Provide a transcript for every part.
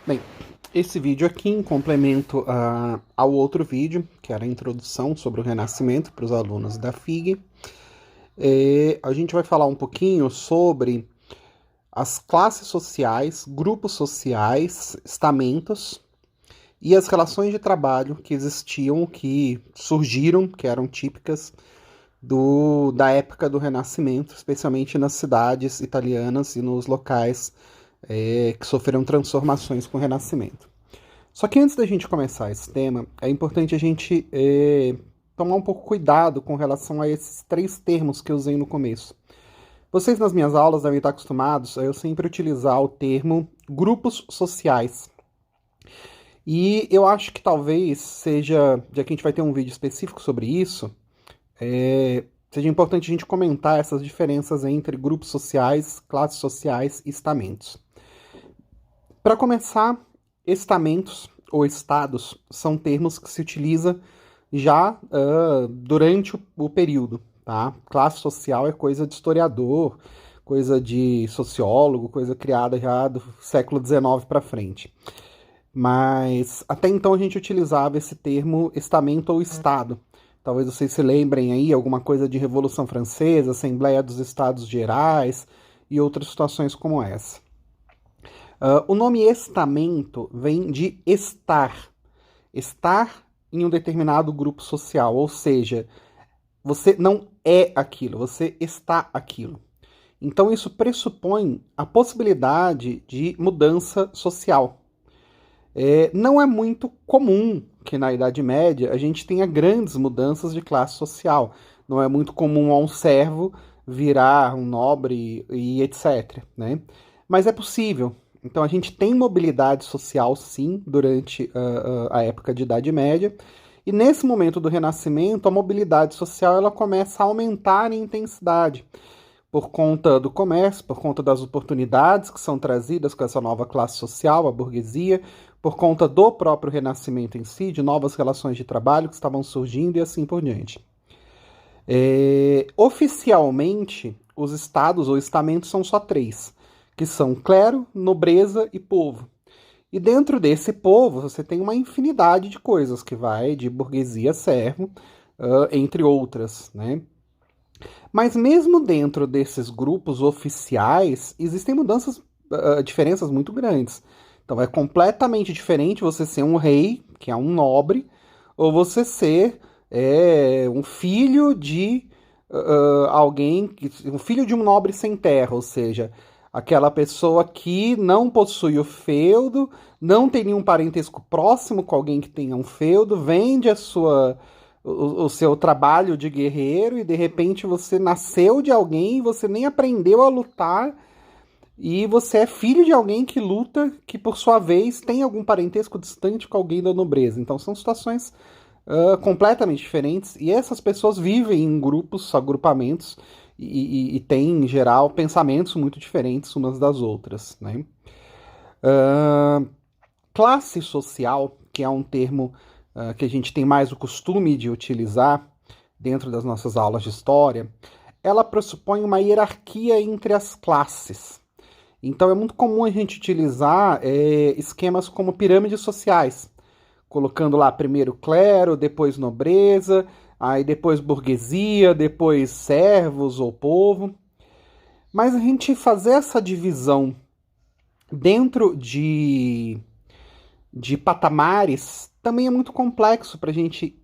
Bem, esse vídeo aqui, em complemento ao outro vídeo, que era a introdução sobre o Renascimento para os alunos da FIG, a gente vai falar um pouquinho sobre as classes sociais, grupos sociais, estamentos e as relações de trabalho que existiam, que surgiram, que eram típicas da época do Renascimento, especialmente nas cidades italianas e nos locais que sofreram transformações com o Renascimento. Só que antes da gente começar esse tema, é importante a gente tomar um pouco cuidado com relação a esses três termos que eu usei no começo. Vocês nas minhas aulas devem estar acostumados a eu sempre utilizar o termo grupos sociais. E eu acho que talvez seja, já que a gente vai ter um vídeo específico sobre isso, seja importante a gente comentar essas diferenças entre grupos sociais, classes sociais e estamentos. Para começar, estamentos ou estados são termos que se utiliza já durante o período. Tá? Classe social é coisa de historiador, coisa de sociólogo, coisa criada já do século XIX para frente. Mas até então a gente utilizava esse termo estamento ou estado. Talvez vocês se lembrem aí alguma coisa de Revolução Francesa, Assembleia dos Estados Gerais e outras situações como essa. O nome estamento vem de estar. Estar em um determinado grupo social, ou seja, você não é aquilo, você está aquilo. Então isso pressupõe a possibilidade de mudança social. Não é muito comum que na Idade Média a gente tenha grandes mudanças de classe social. Não é muito comum a um servo virar um nobre e etc. Né? Mas é possível. Então a gente tem mobilidade social, sim, durante a época de Idade Média. E nesse momento do Renascimento, a mobilidade social ela começa a aumentar em intensidade. Por conta do comércio, por conta das oportunidades que são trazidas com essa nova classe social, a burguesia, por conta do próprio Renascimento em si, de novas relações de trabalho que estavam surgindo e assim por diante. Oficialmente, os estados ou estamentos são só três, que são clero, nobreza e povo. E dentro desse povo, você tem uma infinidade de coisas, que vai de burguesia a servo, entre outras, né? Mas mesmo dentro desses grupos oficiais, existem diferenças muito grandes. Então é completamente diferente você ser um rei, que é um nobre, ou você ser um filho de alguém, um filho de um nobre sem terra, ou seja, aquela pessoa que não possui o feudo, não tem nenhum parentesco próximo com alguém que tenha um feudo, vende o seu trabalho de guerreiro e de repente você nasceu de alguém e você nem aprendeu a lutar e você é filho de alguém que luta, que por sua vez tem algum parentesco distante com alguém da nobreza. Então são situações completamente diferentes e essas pessoas vivem em grupos, agrupamentos e têm, em geral, pensamentos muito diferentes umas das outras. Né? Classe social, que é um termo que a gente tem mais o costume de utilizar dentro das nossas aulas de história, ela pressupõe uma hierarquia entre as classes. Então é muito comum a gente utilizar esquemas como pirâmides sociais, colocando lá primeiro clero, depois nobreza, aí depois burguesia, depois servos ou povo. Mas a gente fazer essa divisão dentro de patamares também é muito complexo para a gente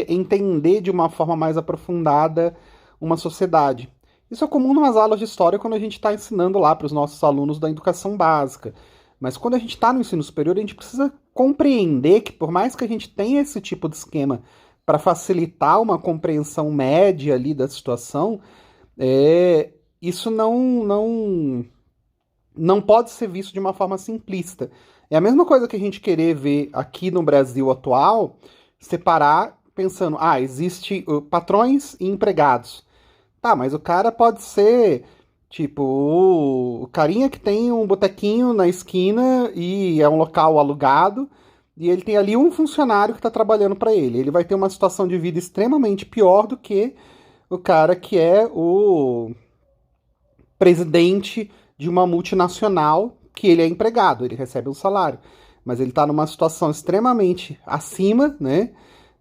entender de uma forma mais aprofundada uma sociedade. Isso é comum nas aulas de história quando a gente está ensinando lá para os nossos alunos da educação básica. Mas quando a gente está no ensino superior, a gente precisa compreender que, por mais que a gente tenha esse tipo de esquema para facilitar uma compreensão média ali da situação, isso não pode ser visto de uma forma simplista. É a mesma coisa que a gente querer ver aqui no Brasil atual, separar pensando, existe patrões e empregados. Tá, mas o cara pode ser, tipo, o carinha que tem um botequinho na esquina e é um local alugado, e ele tem ali um funcionário que está trabalhando para ele. Ele vai ter uma situação de vida extremamente pior do que o cara que é o presidente de uma multinacional que ele é empregado, ele recebe um salário. mas ele está numa situação extremamente acima, né,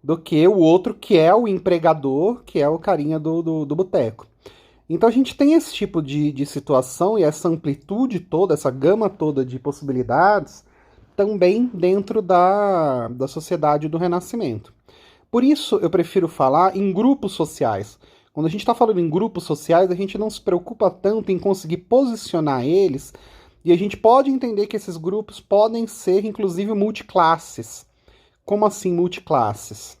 do que o outro, que é o empregador, que é o carinha do boteco. Então a gente tem esse tipo de situação e essa amplitude toda, essa gama toda de possibilidades também dentro da sociedade do Renascimento. Por isso eu prefiro falar em grupos sociais. Quando a gente está falando em grupos sociais, a gente não se preocupa tanto em conseguir posicionar eles, e a gente pode entender que esses grupos podem ser, inclusive, multiclasses. Como assim multiclasses?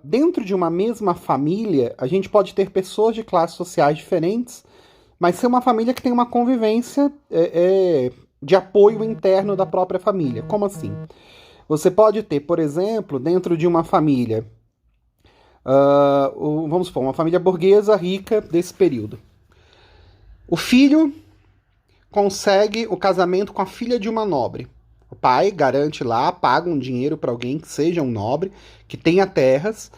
Dentro de uma mesma família, a gente pode ter pessoas de classes sociais diferentes, mas ser uma família que tem uma convivência de apoio interno da própria família. Como assim? Você pode ter, por exemplo, dentro de uma família, vamos supor, uma família burguesa rica desse período. O filho consegue o casamento com a filha de uma nobre. O pai garante lá, paga um dinheiro para alguém que seja um nobre, que tenha terras,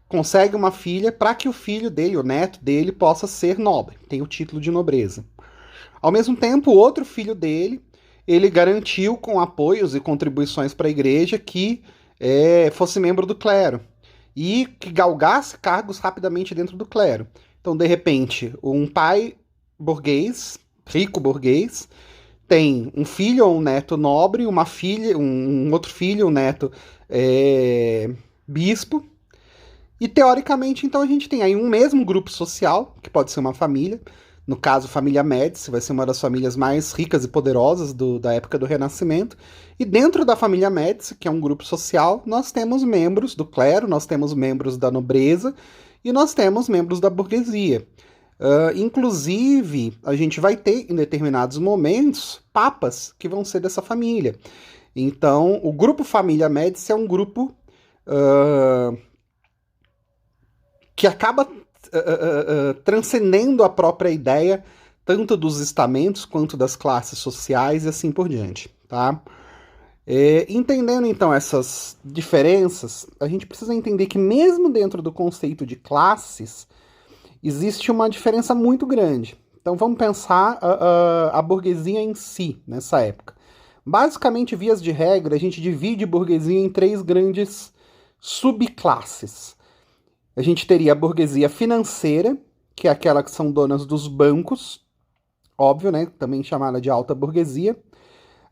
consegue uma filha para que o filho dele, o neto dele, possa ser nobre, tenha o título de nobreza. Ao mesmo tempo, o outro filho dele, ele garantiu com apoios e contribuições para a igreja que fosse membro do clero e que galgasse cargos rapidamente dentro do clero. Então, de repente, um pai burguês, rico burguês, tem um filho ou um neto nobre, uma filha, um outro filho, um neto bispo. E teoricamente, então, a gente tem aí um mesmo grupo social, que pode ser uma família. No caso, família Médici, vai ser uma das famílias mais ricas e poderosas da época do Renascimento. E dentro da família Médici, que é um grupo social, nós temos membros do clero, nós temos membros da nobreza e nós temos membros da burguesia. Inclusive, a gente vai ter, em determinados momentos, papas que vão ser dessa família. Então, o grupo Família Médici é um grupo que acaba transcendendo a própria ideia, tanto dos estamentos quanto das classes sociais e assim por diante. Tá? Entendendo, então, essas diferenças, a gente precisa entender que mesmo dentro do conceito de classes, existe uma diferença muito grande. Então vamos pensar a burguesia em si, nessa época. Basicamente, vias de regra, a gente divide a burguesia em 3 grandes subclasses. A gente teria a burguesia financeira, que é aquela que são donas dos bancos, óbvio, né? Também chamada de alta burguesia.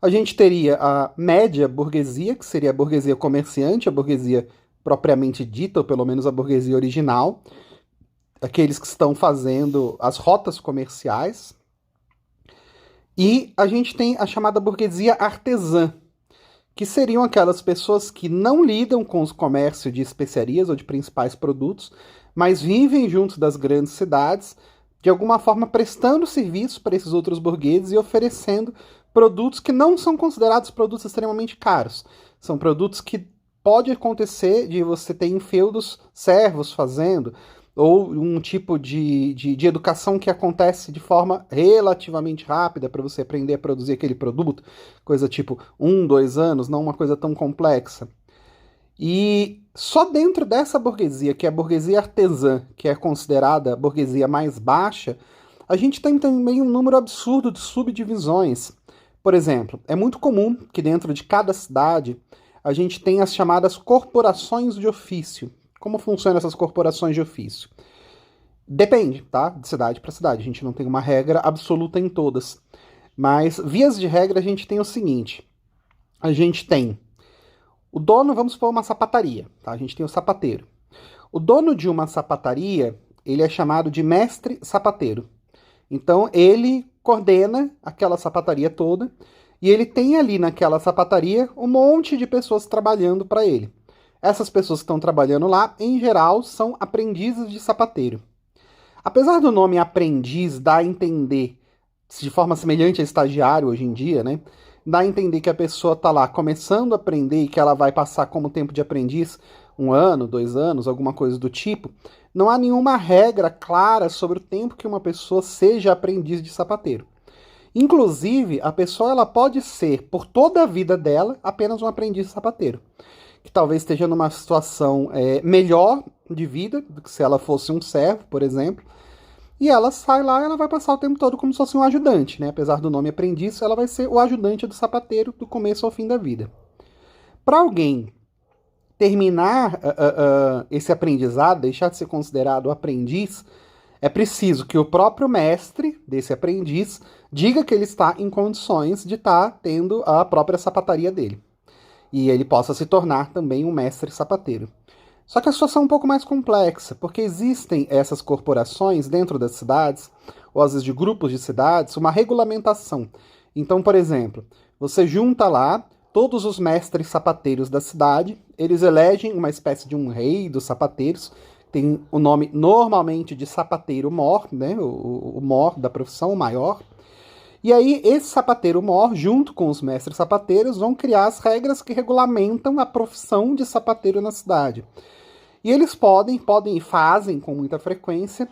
A gente teria a média burguesia, que seria a burguesia comerciante, a burguesia propriamente dita, ou pelo menos a burguesia original, aqueles que estão fazendo as rotas comerciais. E a gente tem a chamada burguesia artesã, que seriam aquelas pessoas que não lidam com os comércios de especiarias ou de principais produtos, mas vivem junto das grandes cidades, de alguma forma prestando serviço para esses outros burgueses e oferecendo produtos que não são considerados produtos extremamente caros. São produtos que pode acontecer de você ter em feudos servos fazendo, ou um tipo de educação que acontece de forma relativamente rápida para você aprender a produzir aquele produto, coisa tipo 1, 2 anos, não uma coisa tão complexa. E só dentro dessa burguesia, que é a burguesia artesã, que é considerada a burguesia mais baixa, a gente tem também um número absurdo de subdivisões. Por exemplo, é muito comum que dentro de cada cidade a gente tenha as chamadas corporações de ofício. Como funcionam essas corporações de ofício? Depende, tá? De cidade para cidade. A gente não tem uma regra absoluta em todas. Mas, vias de regra, a gente tem o seguinte. A gente tem o dono, vamos supor, uma sapataria. Tá? A gente tem o sapateiro. O dono de uma sapataria, ele é chamado de mestre sapateiro. Então, ele coordena aquela sapataria toda e ele tem ali naquela sapataria um monte de pessoas trabalhando para ele. Essas pessoas que estão trabalhando lá, em geral, são aprendizes de sapateiro. Apesar do nome aprendiz dar a entender, de forma semelhante a estagiário hoje em dia, né? Dá a entender que a pessoa está lá começando a aprender e que ela vai passar como tempo de aprendiz 1 ano, 2 anos, alguma coisa do tipo. Não há nenhuma regra clara sobre o tempo que uma pessoa seja aprendiz de sapateiro. Inclusive, a pessoa ela pode ser, por toda a vida dela, apenas um aprendiz de sapateiro, que talvez esteja numa situação melhor de vida do que se ela fosse um servo, por exemplo, e ela sai lá e ela vai passar o tempo todo como se fosse um ajudante, né? Apesar do nome aprendiz, ela vai ser o ajudante do sapateiro do começo ao fim da vida. Para alguém terminar esse aprendizado, deixar de ser considerado aprendiz, é preciso que o próprio mestre desse aprendiz diga que ele está em condições de estar tendo a própria sapataria dele. E ele possa se tornar também um mestre sapateiro. Só que a situação é um pouco mais complexa, porque existem essas corporações dentro das cidades, ou às vezes de grupos de cidades, uma regulamentação. Então, por exemplo, você junta lá todos os mestres sapateiros da cidade, eles elegem uma espécie de um rei dos sapateiros, tem o nome normalmente de sapateiro-mor, né? O mor da profissão, o maior. E aí, esse sapateiro-mor, junto com os mestres sapateiros, vão criar as regras que regulamentam a profissão de sapateiro na cidade. E eles podem e fazem com muita frequência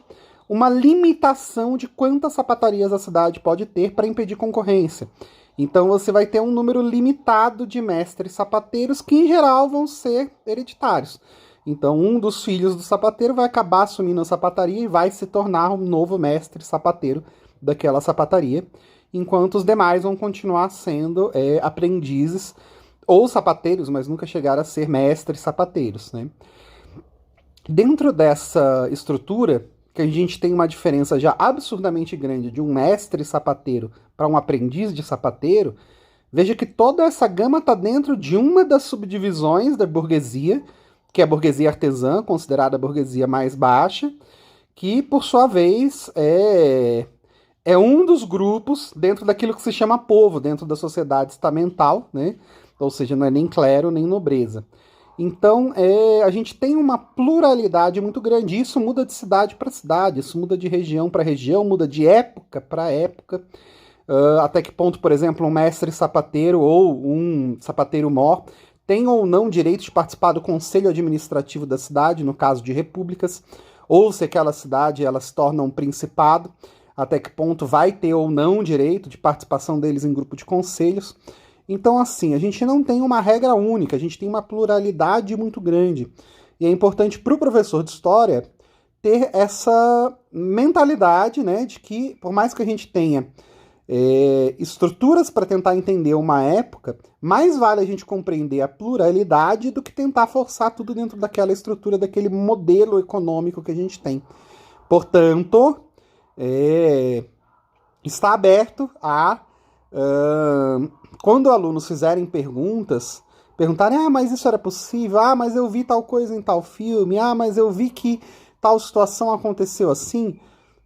uma limitação de quantas sapatarias a cidade pode ter para impedir concorrência. Então você vai ter um número limitado de mestres sapateiros que, em geral, vão ser hereditários. Então um dos filhos do sapateiro vai acabar assumindo a sapataria e vai se tornar um novo mestre sapateiro daquela sapataria, enquanto os demais vão continuar sendo aprendizes ou sapateiros, mas nunca chegaram a ser mestres sapateiros, né? Dentro dessa estrutura, que a gente tem uma diferença já absurdamente grande de um mestre sapateiro para um aprendiz de sapateiro, veja que toda essa gama está dentro de uma das subdivisões da burguesia, que é a burguesia artesã, considerada a burguesia mais baixa, que, por sua vez, é um dos grupos dentro daquilo que se chama povo, dentro da sociedade estamental, né? Ou seja, não é nem clero, nem nobreza. Então, a gente tem uma pluralidade muito grande. Isso muda de cidade para cidade, isso muda de região para região, muda de época para época. Até que ponto, por exemplo, um mestre sapateiro ou um sapateiro-mor tem ou não direito de participar do conselho administrativo da cidade, no caso de repúblicas, ou se aquela cidade ela se torna um principado, até que ponto vai ter ou não direito de participação deles em grupo de conselhos. Então, assim, a gente não tem uma regra única, a gente tem uma pluralidade muito grande. E é importante para o professor de história ter essa mentalidade, né, de que, por mais que a gente tenha estruturas para tentar entender uma época, mais vale a gente compreender a pluralidade do que tentar forçar tudo dentro daquela estrutura, daquele modelo econômico que a gente tem. Portanto, está aberto a... quando alunos fizerem perguntarem, mas isso era possível, mas eu vi tal coisa em tal filme, mas eu vi que tal situação aconteceu assim,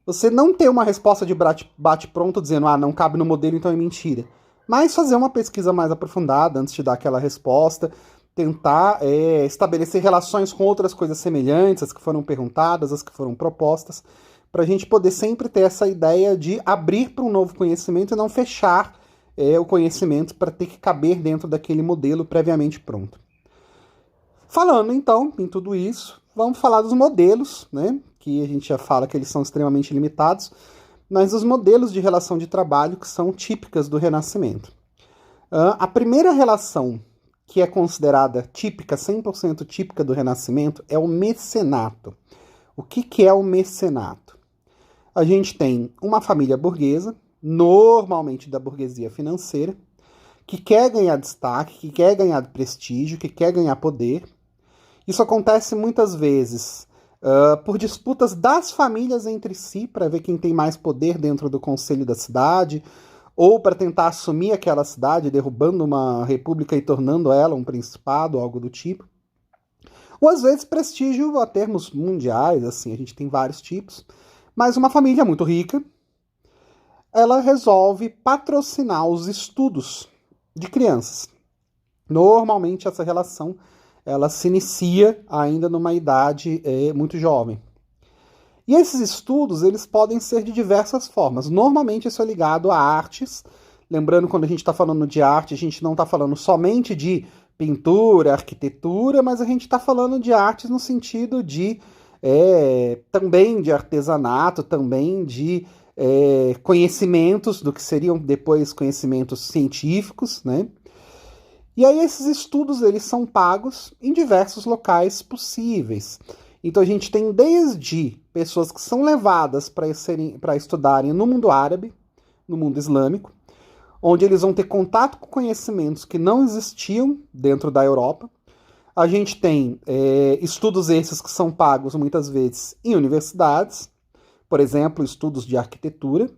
você não ter uma resposta de bate-pronto dizendo, não cabe no modelo, então é mentira. Mas fazer uma pesquisa mais aprofundada antes de dar aquela resposta, tentar estabelecer relações com outras coisas semelhantes, as que foram perguntadas, as que foram propostas, para a gente poder sempre ter essa ideia de abrir para um novo conhecimento e não fechar o conhecimento para ter que caber dentro daquele modelo previamente pronto. Falando, então, em tudo isso, vamos falar dos modelos, né? Que a gente já fala que eles são extremamente limitados, mas os modelos de relação de trabalho que são típicas do Renascimento. A primeira relação que é considerada típica, 100% típica do Renascimento, é o mecenato. O que é o mecenato? A gente tem uma família burguesa, normalmente da burguesia financeira, que quer ganhar destaque, que quer ganhar prestígio, que quer ganhar poder. Isso acontece muitas vezes por disputas das famílias entre si, para ver quem tem mais poder dentro do conselho da cidade, ou para tentar assumir aquela cidade, derrubando uma república e tornando ela um principado, algo do tipo. Ou às vezes prestígio a termos mundiais, assim, a gente tem vários tipos. Mas uma família muito rica, ela resolve patrocinar os estudos de crianças. Normalmente essa relação ela se inicia ainda numa idade muito jovem. E esses estudos eles podem ser de diversas formas. Normalmente isso é ligado a artes. Lembrando, quando a gente está falando de arte, a gente não está falando somente de pintura, arquitetura, mas a gente está falando de artes no sentido de também de artesanato, também de conhecimentos do que seriam depois conhecimentos científicos, né? E aí esses estudos eles são pagos em diversos locais possíveis. Então a gente tem desde pessoas que são levadas para estudarem no mundo árabe, no mundo islâmico, onde eles vão ter contato com conhecimentos que não existiam dentro da Europa. A gente tem estudos esses que são pagos muitas vezes em universidades, por exemplo, estudos de arquitetura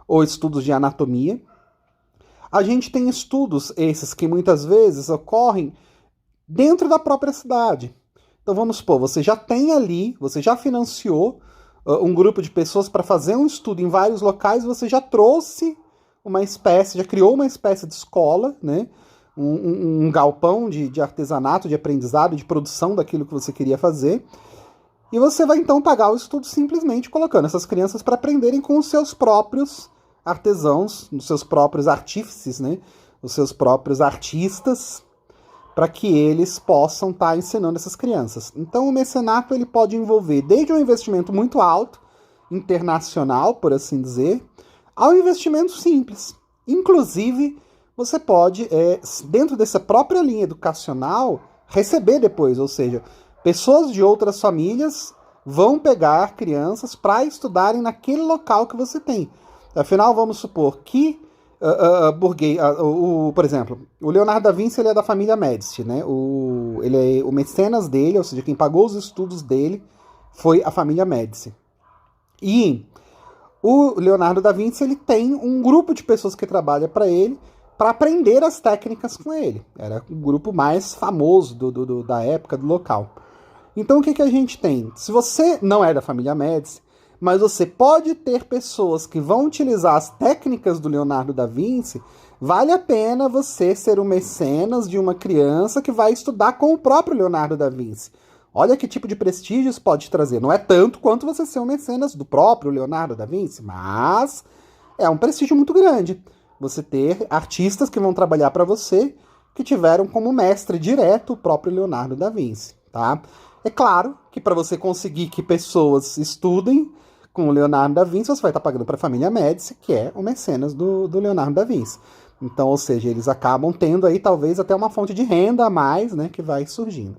ou estudos de anatomia. A gente tem estudos esses que muitas vezes ocorrem dentro da própria cidade. Então vamos supor, você já tem ali, você já financiou um grupo de pessoas para fazer um estudo em vários locais, você já trouxe uma espécie, já criou uma espécie de escola, né? Um galpão de artesanato, de aprendizado, de produção daquilo que você queria fazer. E você vai então pagar o estudo simplesmente colocando essas crianças para aprenderem com os seus próprios artesãos, os seus próprios artífices, né? Os seus próprios artistas, para que eles possam estar ensinando essas crianças. Então o mecenato ele pode envolver desde um investimento muito alto, internacional, por assim dizer, ao investimento simples. Inclusive, você pode, dentro dessa própria linha educacional, receber depois, ou seja, pessoas de outras famílias vão pegar crianças para estudarem naquele local que você tem. Afinal, vamos supor que por exemplo, o Leonardo da Vinci ele é da família Médici, né? O mecenas dele, ou seja, quem pagou os estudos dele foi a família Médici. E o Leonardo da Vinci ele tem um grupo de pessoas que trabalha para ele, para aprender as técnicas com ele. Era o grupo mais famoso da época, do local. Então o que a gente tem? Se você não é da família Médici, mas você pode ter pessoas que vão utilizar as técnicas do Leonardo da Vinci, vale a pena você ser um mecenas de uma criança que vai estudar com o próprio Leonardo da Vinci. Olha que tipo de prestígio isso pode trazer. Não é tanto quanto você ser um mecenas do próprio Leonardo da Vinci, mas é um prestígio muito grande. Você ter artistas que vão trabalhar para você que tiveram como mestre direto o próprio Leonardo da Vinci, tá? É claro que para você conseguir que pessoas estudem com o Leonardo da Vinci, você vai estar pagando para a família Médici, que é o mecenas do Leonardo da Vinci. Então, ou seja, eles acabam tendo aí talvez até uma fonte de renda a mais, né, que vai surgindo.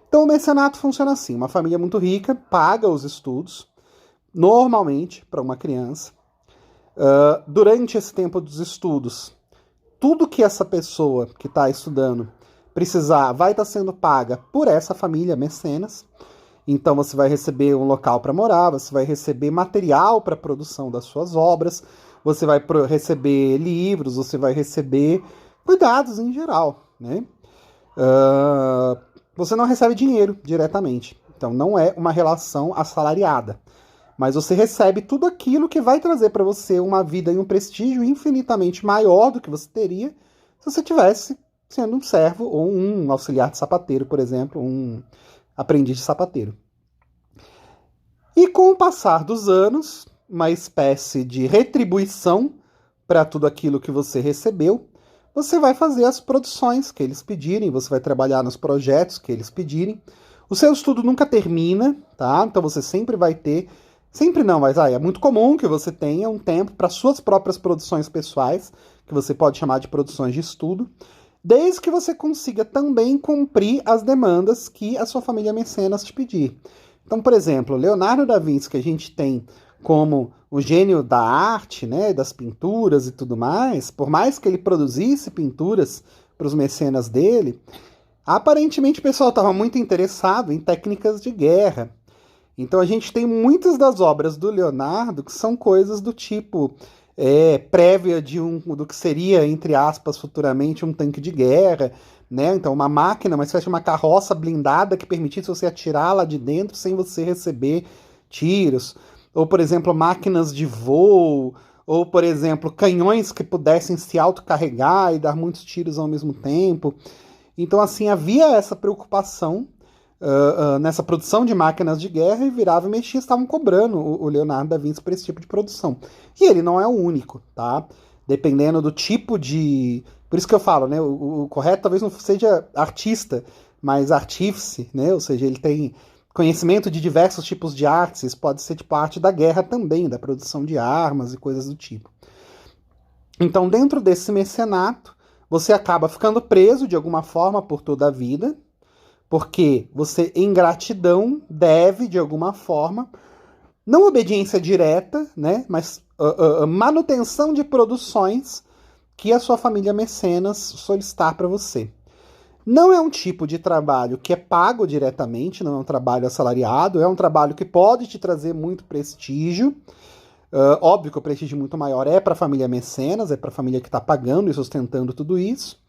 Então o mecenato funciona assim, uma família muito rica paga os estudos, normalmente, para uma criança. Durante esse tempo dos estudos, tudo que essa pessoa que está estudando precisar vai estar sendo paga por essa família mecenas. Então você vai receber um local para morar, você vai receber material para a produção das suas obras, você vai receber livros, você vai receber cuidados em geral, né? Você não recebe dinheiro diretamente, então não é uma relação assalariada. Mas você recebe tudo aquilo que vai trazer para você uma vida e um prestígio infinitamente maior do que você teria se você tivesse sendo um servo ou um auxiliar de sapateiro, por exemplo, um aprendiz de sapateiro. E com o passar dos anos, uma espécie de retribuição para tudo aquilo que você recebeu, você vai fazer as produções que eles pedirem, você vai trabalhar nos projetos que eles pedirem. O seu estudo nunca termina, tá? Então você sempre vai ter, sempre não, mas é muito comum que você tenha um tempo para suas próprias produções pessoais, que você pode chamar de produções de estudo, desde que você consiga também cumprir as demandas que a sua família mecenas te pedir. Então, por exemplo, Leonardo da Vinci, que a gente tem como o gênio da arte, né, das pinturas e tudo mais, por mais que ele produzisse pinturas para os mecenas dele, aparentemente o pessoal estava muito interessado em técnicas de guerra. Então a gente tem muitas das obras do Leonardo que são coisas do tipo prévia do que seria, entre aspas, futuramente um tanque de guerra, né? Então uma máquina, uma espécie de uma carroça blindada que permitisse você atirar lá de dentro sem você receber tiros. Ou, por exemplo, máquinas de voo, ou, por exemplo, canhões que pudessem se autocarregar e dar muitos tiros ao mesmo tempo. Então, assim, havia essa preocupação nessa produção de máquinas de guerra e virava e mexia, estavam cobrando o Leonardo da Vinci por esse tipo de produção. E ele não é o único, tá? Dependendo do tipo de... Por isso que eu falo, né? O correto talvez não seja artista, mas artífice, né? Ou seja, ele tem conhecimento de diversos tipos de artes, isso pode ser tipo a arte da guerra também, da produção de armas e coisas do tipo. Então, dentro desse mecenato, você acaba ficando preso de alguma forma por toda a vida, Porque você, em gratidão, deve, de alguma forma, não obediência direta, né, mas manutenção de produções que a sua família mecenas solicitar para você. Não é um tipo de trabalho que é pago diretamente, não é um trabalho assalariado, é um trabalho que pode te trazer muito prestígio. Óbvio que o prestígio muito maior é para a família mecenas, é para a família que está pagando e sustentando tudo isso.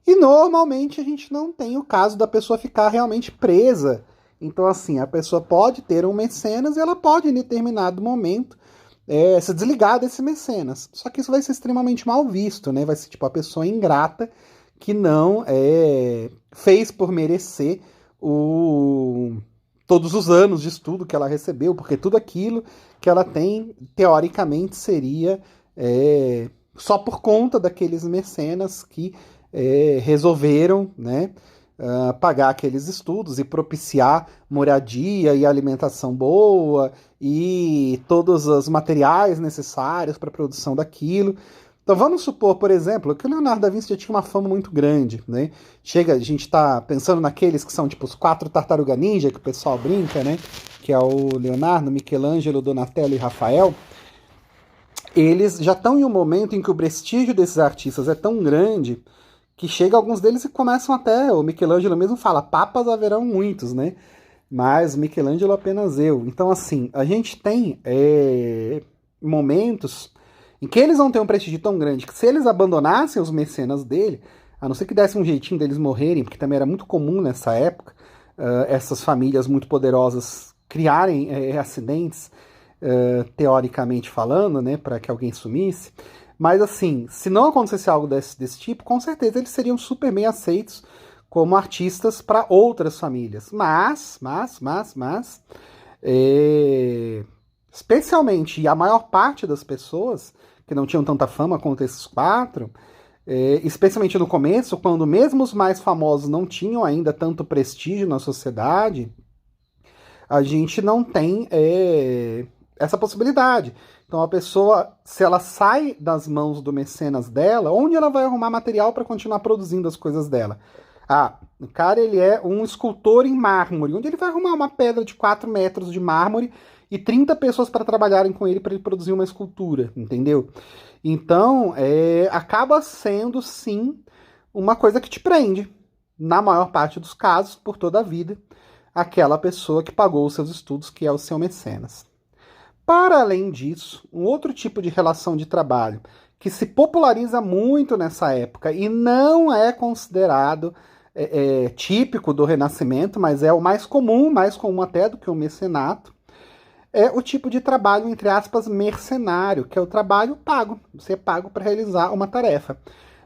E normalmente a gente não tem o caso da pessoa ficar realmente presa. Então, assim, a pessoa pode ter um mecenas e ela pode, em determinado momento, se desligar desse mecenas. Só que isso vai ser extremamente mal visto, né? Vai ser tipo a pessoa ingrata que não fez por merecer todos os anos de estudo que ela recebeu, porque tudo aquilo que ela tem, teoricamente, seria só por conta daqueles mecenas que resolveram, né, pagar aqueles estudos e propiciar moradia e alimentação boa e todos os materiais necessários para a produção daquilo. Então vamos supor, por exemplo, que o Leonardo da Vinci já tinha uma fama muito grande, né? A gente está pensando naqueles que são tipo os 4 tartaruga ninja, que o pessoal brinca, né? Que é o Leonardo, Michelangelo, Donatello e Rafael. Eles já estão em um momento em que o prestígio desses artistas é tão grande que chega alguns deles e começam até, o Michelangelo mesmo fala, papas haverão muitos, né? Mas Michelangelo apenas eu. Então, assim, a gente tem momentos em que eles vão ter um prestígio tão grande que se eles abandonassem os mecenas dele, a não ser que desse um jeitinho deles morrerem, porque também era muito comum nessa época, essas famílias muito poderosas criarem acidentes, teoricamente falando, né, para que alguém sumisse. Mas assim, se não acontecesse algo desse tipo, com certeza eles seriam super bem aceitos como artistas para outras famílias. Mas, especialmente a maior parte das pessoas que não tinham tanta fama quanto esses 4, especialmente no começo, quando mesmo os mais famosos não tinham ainda tanto prestígio na sociedade, a gente não tem essa possibilidade. Então a pessoa, se ela sai das mãos do mecenas dela, onde ela vai arrumar material para continuar produzindo as coisas dela? Ah, o cara ele é um escultor em mármore. Onde ele vai arrumar uma pedra de 4 metros de mármore e 30 pessoas para trabalharem com ele para ele produzir uma escultura, entendeu? Então, acaba sendo, sim, uma coisa que te prende, na maior parte dos casos, por toda a vida, aquela pessoa que pagou os seus estudos, que é o seu mecenas. Para além disso, um outro tipo de relação de trabalho que se populariza muito nessa época e não é considerado típico do Renascimento, mas é o mais comum até do que o mecenato, é o tipo de trabalho, entre aspas, mercenário, que é o trabalho pago. Você é pago para realizar uma tarefa.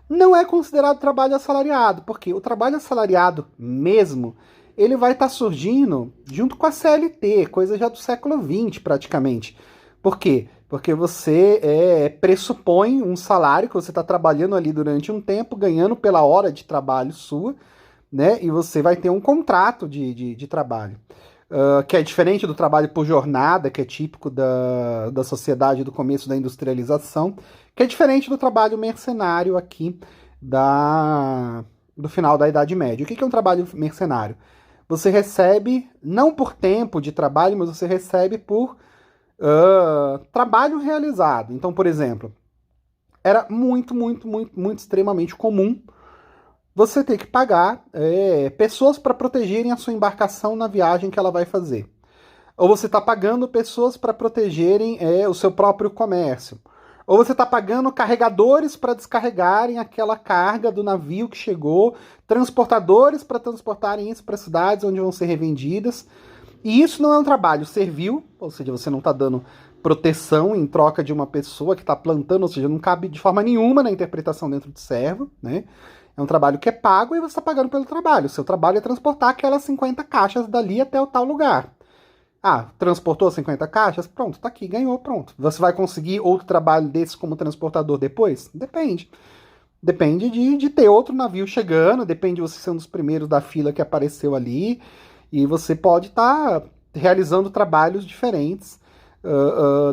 Não é considerado trabalho assalariado, porque o trabalho assalariado mesmo, ele vai estar surgindo junto com a CLT, coisa já do século XX praticamente. Por quê? Porque você pressupõe um salário que você está trabalhando ali durante um tempo, ganhando pela hora de trabalho sua, né? E você vai ter um contrato de trabalho. Que é diferente do trabalho por jornada, que é típico da sociedade do começo da industrialização, que é diferente do trabalho mercenário aqui do final da Idade Média. O que é um trabalho mercenário? Você recebe, não por tempo de trabalho, mas você recebe por trabalho realizado. Então, por exemplo, era muito extremamente comum você ter que pagar pessoas para protegerem a sua embarcação na viagem que ela vai fazer. Ou você está pagando pessoas para protegerem o seu próprio comércio. Ou você está pagando carregadores para descarregarem aquela carga do navio que chegou, transportadores para transportarem isso para cidades onde vão ser revendidas. E isso não é um trabalho servil, ou seja, você não está dando proteção em troca de uma pessoa que está plantando, ou seja, não cabe de forma nenhuma na interpretação dentro de servo, né? É um trabalho que é pago e você está pagando pelo trabalho. O seu trabalho é transportar aquelas 50 caixas dali até o tal lugar. Ah, transportou 50 caixas? Pronto, tá aqui, ganhou, pronto. Você vai conseguir outro trabalho desse como transportador depois? Depende. Depende de ter outro navio chegando, depende de você ser um dos primeiros da fila que apareceu ali, e você pode estar realizando trabalhos diferentes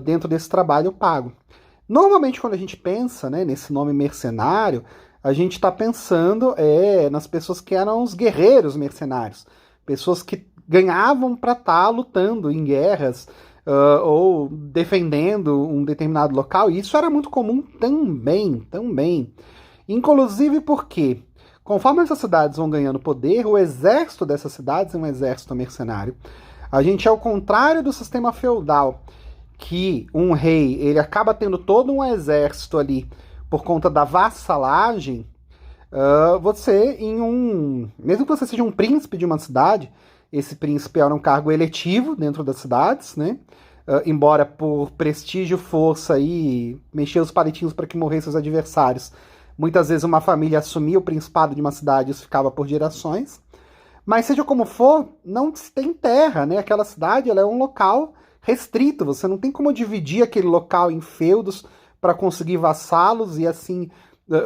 dentro desse trabalho pago. Normalmente, quando a gente pensa, né, nesse nome mercenário, a gente está pensando nas pessoas que eram os guerreiros mercenários, pessoas que ganhavam para estar lutando em guerras ou defendendo um determinado local, e isso era muito comum também. Inclusive porque, conforme essas cidades vão ganhando poder, o exército dessas cidades é um exército mercenário. A gente é o contrário do sistema feudal, que um rei ele acaba tendo todo um exército ali por conta da vassalagem. Mesmo que você seja um príncipe de uma cidade, esse príncipe era um cargo eletivo dentro das cidades, né? Embora por prestígio, força e mexer os palitinhos para que morressem os adversários, muitas vezes uma família assumia o principado de uma cidade e isso ficava por gerações. Mas seja como for, não se tem terra, né? Aquela cidade ela é um local restrito, você não tem como dividir aquele local em feudos para conseguir vassalos e assim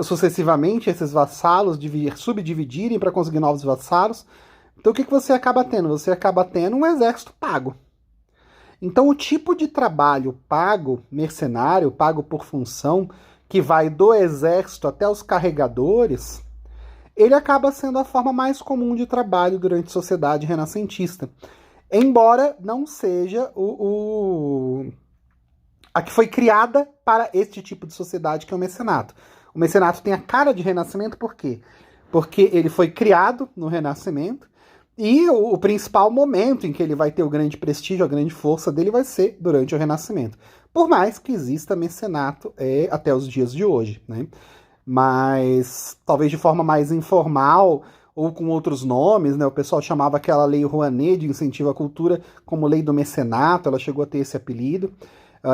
sucessivamente esses vassalos subdividirem para conseguir novos vassalos. Então o que você acaba tendo? Você acaba tendo um exército pago. Então o tipo de trabalho pago, mercenário, pago por função, que vai do exército até os carregadores, ele acaba sendo a forma mais comum de trabalho durante a sociedade renascentista. Embora não seja a que foi criada para este tipo de sociedade que é o mecenato. O mecenato tem a cara de renascimento por quê? Porque ele foi criado no Renascimento e o principal momento em que ele vai ter o grande prestígio, a grande força dele vai ser durante o Renascimento. Por mais que exista mecenato até os dias de hoje, né? Mas talvez de forma mais informal ou com outros nomes, né? O pessoal chamava aquela lei Rouanet de incentivo à cultura como lei do mecenato, ela chegou a ter esse apelido,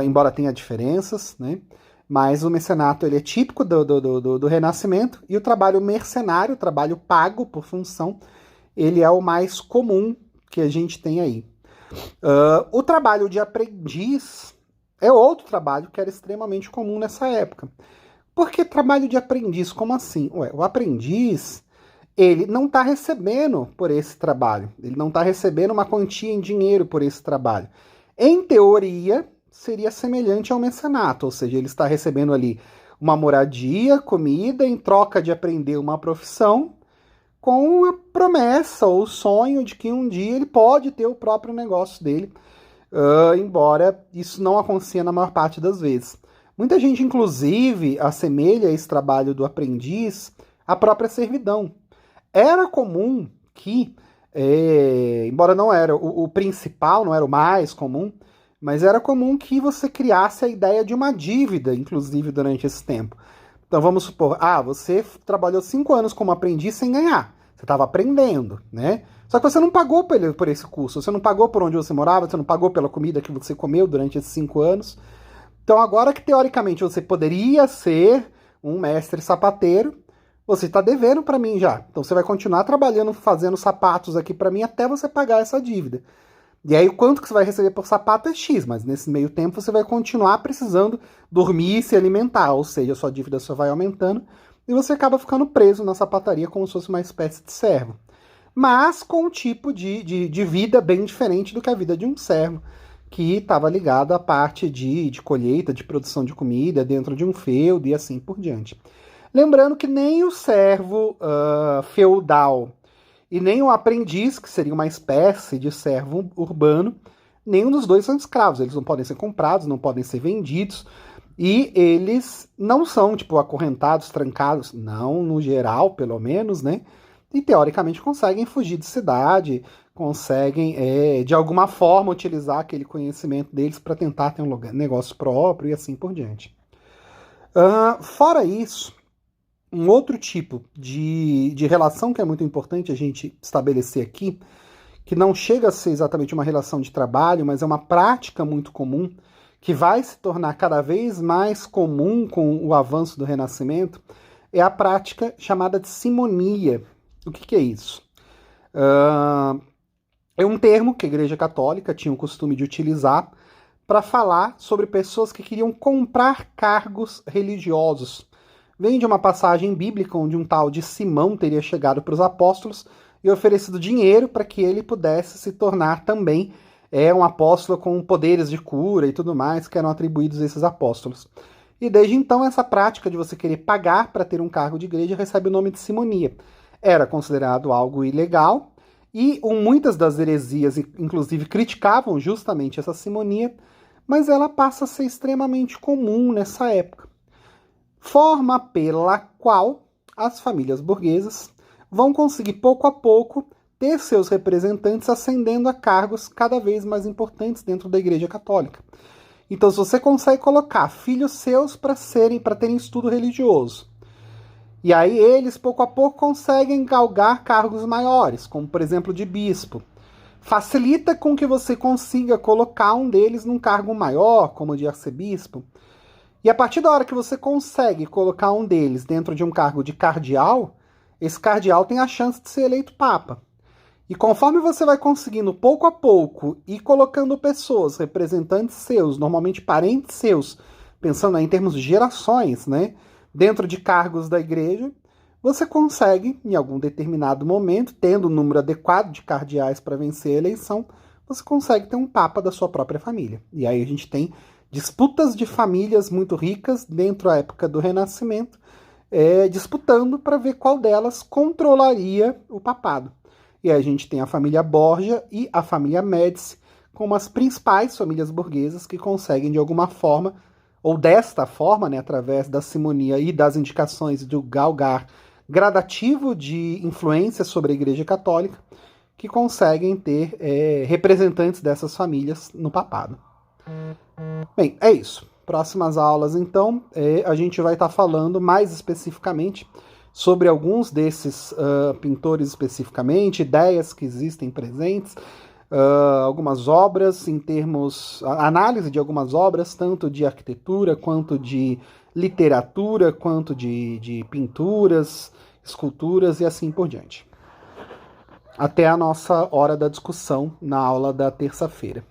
embora tenha diferenças, né? Mas o mecenato ele é típico do Renascimento e o trabalho mercenário, o trabalho pago por função, ele é o mais comum que a gente tem aí. O trabalho de aprendiz é outro trabalho que era extremamente comum nessa época. Por que trabalho de aprendiz? Como assim? O aprendiz, ele não está recebendo por esse trabalho. Ele não está recebendo uma quantia em dinheiro por esse trabalho. Em teoria, seria semelhante ao mecenato, ou seja, ele está recebendo ali uma moradia, comida, em troca de aprender uma profissão, com a promessa ou o sonho de que um dia ele pode ter o próprio negócio dele, embora isso não aconteça na maior parte das vezes. Muita gente, inclusive, assemelha esse trabalho do aprendiz à própria servidão. Era comum que, embora não era o principal, não era o mais comum, mas era comum que você criasse a ideia de uma dívida, inclusive, durante esse tempo. Então vamos supor, você trabalhou 5 anos como aprendiz sem ganhar. Você estava aprendendo, né? Só que você não pagou por esse curso, você não pagou por onde você morava, você não pagou pela comida que você comeu durante esses 5 anos. Então agora que teoricamente você poderia ser um mestre sapateiro, você está devendo para mim já. Então você vai continuar trabalhando, fazendo sapatos aqui para mim até você pagar essa dívida. E aí o quanto que você vai receber por sapato é X, mas nesse meio tempo você vai continuar precisando dormir e se alimentar, ou seja, a sua dívida só vai aumentando e você acaba ficando preso na sapataria como se fosse uma espécie de servo. Mas com um tipo de vida bem diferente do que a vida de um servo, que estava ligado à parte de colheita, de produção de comida dentro de um feudo e assim por diante. Lembrando que nem o servo feudal e nem o aprendiz, que seria uma espécie de servo urbano, nenhum dos dois são escravos. Eles não podem ser comprados, não podem ser vendidos, e eles não são, tipo, acorrentados, trancados, não no geral, pelo menos, né? E teoricamente conseguem fugir de cidade, conseguem, de alguma forma, utilizar aquele conhecimento deles para tentar ter um negócio próprio e assim por diante. Fora isso, um outro tipo de relação que é muito importante a gente estabelecer aqui, que não chega a ser exatamente uma relação de trabalho, mas é uma prática muito comum, que vai se tornar cada vez mais comum com o avanço do Renascimento, é a prática chamada de simonia. O que é isso? É um termo que a Igreja Católica tinha o costume de utilizar para falar sobre pessoas que queriam comprar cargos religiosos. Vem de uma passagem bíblica onde um tal de Simão teria chegado para os apóstolos e oferecido dinheiro para que ele pudesse se tornar também um apóstolo com poderes de cura e tudo mais que eram atribuídos a esses apóstolos. E desde então essa prática de você querer pagar para ter um cargo de igreja recebe o nome de simonia. Era considerado algo ilegal e muitas das heresias, inclusive, criticavam justamente essa simonia, mas ela passa a ser extremamente comum nessa época. Forma pela qual as famílias burguesas vão conseguir pouco a pouco ter seus representantes ascendendo a cargos cada vez mais importantes dentro da Igreja Católica. Então, se você consegue colocar filhos seus para terem estudo religioso, e aí eles pouco a pouco conseguem galgar cargos maiores, como por exemplo de bispo, facilita com que você consiga colocar um deles num cargo maior, como de arcebispo. E a partir da hora que você consegue colocar um deles dentro de um cargo de cardeal, esse cardeal tem a chance de ser eleito papa. E conforme você vai conseguindo pouco a pouco e colocando pessoas, representantes seus, normalmente parentes seus, pensando em termos de gerações, né, dentro de cargos da igreja, você consegue, em algum determinado momento, tendo o número adequado de cardeais para vencer a eleição, você consegue ter um papa da sua própria família. E aí a gente tem disputas de famílias muito ricas dentro da época do Renascimento, disputando para ver qual delas controlaria o papado. E a gente tem a família Borgia e a família Médici como as principais famílias burguesas que conseguem, de alguma forma, ou desta forma, né, através da simonia e das indicações do galgar gradativo de influência sobre a Igreja Católica, que conseguem ter representantes dessas famílias no papado. Bem, é isso. Próximas aulas, então, a gente vai estar falando mais especificamente sobre alguns desses pintores especificamente, ideias que existem presentes, algumas obras em termos... análise de algumas obras, tanto de arquitetura, quanto de literatura, quanto de pinturas, esculturas e assim por diante. Até a nossa hora da discussão na aula da terça-feira.